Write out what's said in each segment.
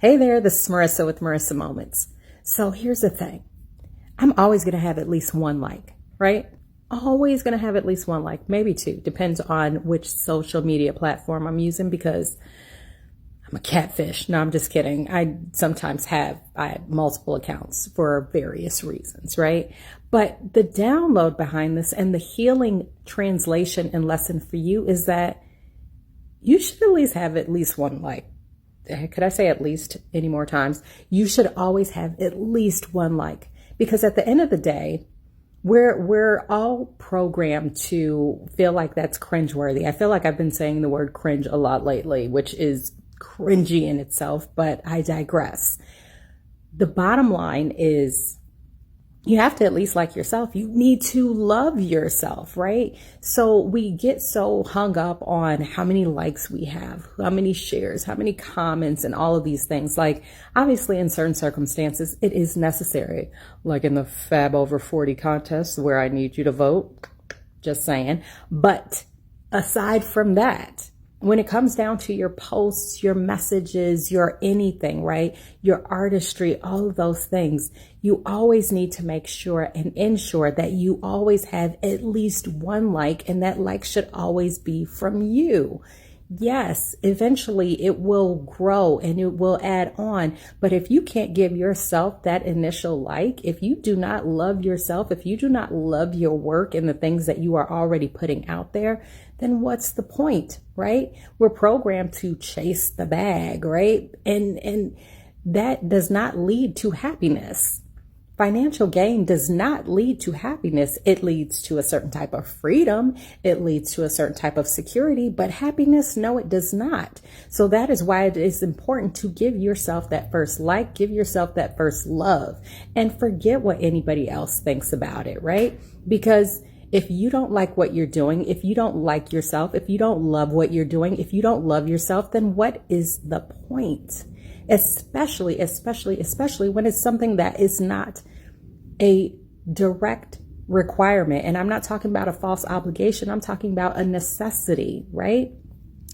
Hey there, this is Marissa with Marisa Moments. So here's the thing. I'm always going to have at least one like, right? Always going to have at least one like, maybe two. Depends on which social media platform I'm using because I'm a catfish. No, I'm just kidding. I sometimes have multiple accounts for various reasons, right? But the download behind this and the healing translation and lesson for you is that you should at least have at least one like. Could I say at least any more times? You should always have at least one like, because at the end of the day, we're all programmed to feel like that's cringeworthy. I feel like I've been saying the word cringe a lot lately, which is cringy in itself, but I digress. The bottom line is you have to at least like yourself. You need to love yourself, right? So we get so hung up on how many likes we have, how many shares, how many comments, and all of these things. Like, obviously, in certain circumstances, it is necessary. Like in the Fab Over 40 contest where I need you to vote. Just saying. But aside from that, when it comes down to your posts, your messages, your anything, right? Your artistry, all of those things, you always need to make sure and ensure that you always have at least one like, and that like should always be from you. Yes, eventually it will grow and it will add on. But if you can't give yourself that initial like, if you do not love yourself, if you do not love your work and the things that you are already putting out there, then what's the point, right? We're programmed to chase the bag, right? And that does not lead to happiness. Financial gain does not lead to happiness. It leads to a certain type of freedom. It leads to a certain type of security, but happiness, no, it does not. So that is why it is important to give yourself that first like, give yourself that first love, and forget what anybody else thinks about it, right? Because if you don't like what you're doing, if you don't like yourself, if you don't love what you're doing, if you don't love yourself, then what is the point? Especially when it's something that is not a direct requirement. And I'm not talking about a false obligation. I'm talking about a necessity, right?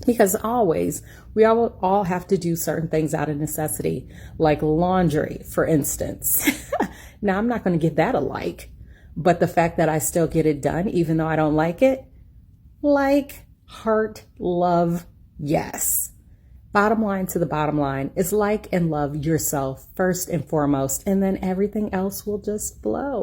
Because always, we all have to do certain things out of necessity, like laundry, for instance. Now, I'm not going to give that a like, but the fact that I still get it done, even though I don't like it, like, heart, love, yes. Bottom line to the bottom line is like and love yourself first and foremost, and then everything else will just flow.